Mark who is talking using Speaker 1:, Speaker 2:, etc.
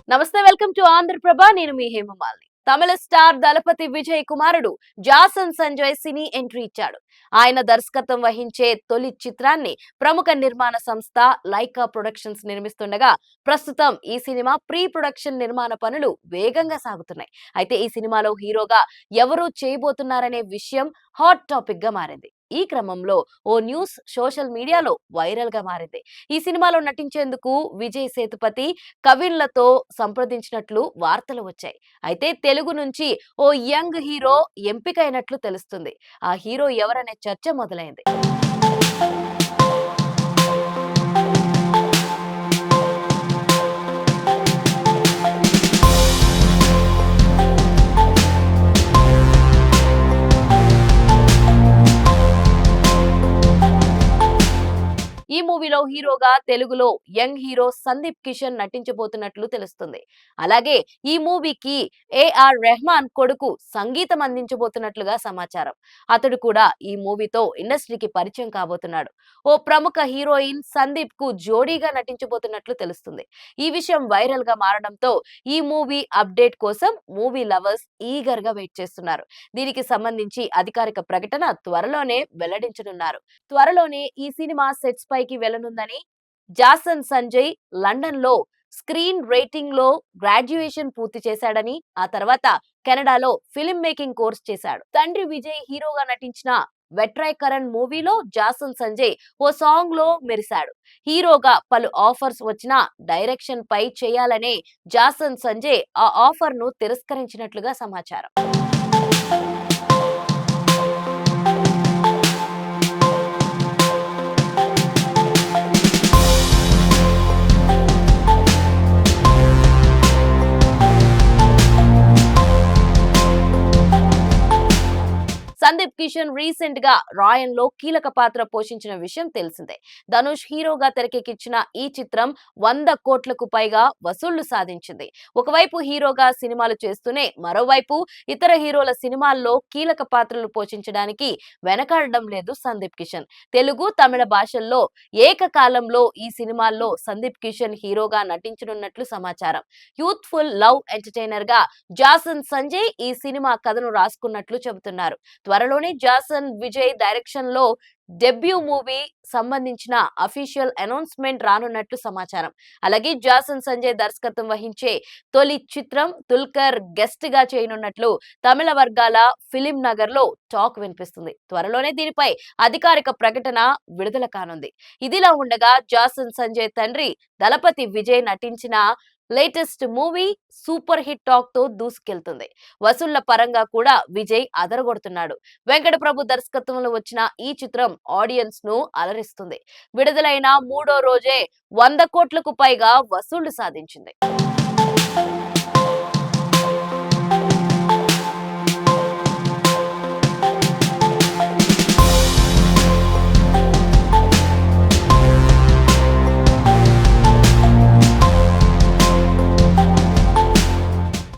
Speaker 1: నమస్తే, welcome to Andhra Prabha. నేను మీ హేమమాలిని. తమిళ స్టార్ దళపతి విజయ్ కుమారుడు జాసన్ సంజయ్ సినీ ఎంట్రీ ఇచ్చాడు. ఆయన దర్శకత్వం వహించే తొలి చిత్రాన్ని ప్రముఖ నిర్మాణ సంస్థ లైకా ప్రొడక్షన్స్ నిర్మిస్తుండగా ప్రస్తుతం ఈ సినిమా ప్రీ ప్రొడక్షన్ నిర్మాణ పనులు వేగంగా సాగుతున్నాయి. అయితే ఈ సినిమాలో హీరోగా ఎవరు చేయబోతున్నారనే విషయం హాట్ టాపిక్ గా మారింది. ఈ క్రమంలో ఓ న్యూస్ సోషల్ మీడియాలో వైరల్ గా మారింది. ఈ సినిమాలో నటించేందుకు విజయ్ సేతుపతి కవిన్లతో సంప్రదించినట్లు వార్తలు వచ్చాయి. అయితే తెలుగు నుంచి ఓ యంగ్ హీరో ఎంపికైనట్లు తెలుస్తుంది. ఆ హీరో ఎవరనే చర్చ మొదలైంది. ఈ మూవీలో హీరోగా తెలుగులో యంగ్ హీరో సందీప్ కిషన్ నటించబోతున్నట్లు తెలుస్తుంది. అలాగే ఈ మూవీకి ఏఆర్ రెహమాన్ కొడుకు సంగీతం అందించబోతున్నట్లుగా సమాచారం. అతడు కూడా ఈ మూవీతో ఇండస్ట్రీకి పరిచయం కాబోతున్నాడు. ఓ ప్రముఖ హీరోయిన్ సందీప్ కు జోడీగా నటించబోతున్నట్లు తెలుస్తుంది. ఈ విషయం వైరల్ గా మారడంతో ఈ మూవీ అప్డేట్ కోసం మూవీ లవర్స్ ఈగర్ గా వెయిట్ చేస్తున్నారు. దీనికి సంబంధించి అధికారిక ప్రకటన త్వరలోనే వెల్లడించనున్నారు. త్వరలోనే ఈ సినిమా సెట్స్ పైకి వెళ్లనుందని, జాసన్ సంజయ్ లండన్ లో స్క్రీన్ రేటింగ్ లో గ్రాడ్యుయేషన్ పూర్తి చేశాడని, ఆ తర్వాత కెనడాలో ఫిల్మ్ మేకింగ్ కోర్స్ చేశాడు. తండ్రి విజయ్ హీరోగా నటించిన వెట్రై కరణ్ మూవీలో జాసన్ సంజయ్ ఓ సాంగ్ లో మెరిశాడు. హీరోగా పలు ఆఫర్స్ వచ్చినా డైరెక్షన్ పై చేయాలనే జాసన్ సంజయ్ ఆ ఆఫర్ ను తిరస్కరించినట్లుగా సమాచారం. సందీప్ కిషన్ రీసెంట్ గా రాయన్ లో కీలక పాత్ర పోషించిన విషయం తెలిసిందే. ధనుష్ హీరోగా తెరకెక్కించిన ఈ చిత్రం 100 కోట్లకు పైగా వసూళ్లు సాధించింది. ఒకవైపు హీరోగా సినిమాలు చేస్తూనే మరోవైపు ఇతర హీరోల సినిమాల్లో కీలక పాత్రలు పోషించడానికి వెనకాడడం లేదు సందీప్ కిషన్. తెలుగు, తమిళ భాషల్లో ఏకకాలంలో ఈ సినిమాల్లో సందీప్ కిషన్ హీరోగా నటించనున్నట్లు సమాచారం. యూత్ఫుల్ లవ్ ఎంటర్టైనర్ గా జాసన్ సంజయ్ ఈ సినిమా కథను రాసుకున్నట్లు చెబుతున్నారు. త్వరలోనే జాసన్ విజయ్ డైరెక్షన్ లో డెబ్యూ మూవీ సంబంధించిన అఫీషియల్ అనౌన్స్మెంట్ రానున్నట్లు సమాచారం. అలాగే జాసన్ సంజయ్ దర్శకత్వం వహించే తొలి చిత్రం దుల్కర్ గెస్ట్ గా చేయనున్నట్లు తమిళ వర్గాల ఫిలిం నగర్ లో టాక్ వినిపిస్తుంది. త్వరలోనే దీనిపై అధికారిక ప్రకటన విడుదల కానుంది. ఇదిలా ఉండగా జాసన్ సంజయ్ తండ్రి దళపతి విజయ్ నటించిన latest movie super hit talk తో దూసుకెళ్తుంది. వసూళ్ల పరంగా కూడా విజయ్ అదరగొడుతున్నాడు. వెంకట ప్రభు దర్శకత్వంలో వచ్చిన ఈ చిత్రం ఆడియన్స్ ను అలరిస్తుంది. విడుదలైన 3వ రోజే 100 కోట్లకు పైగా వసూళ్లు సాధించింది.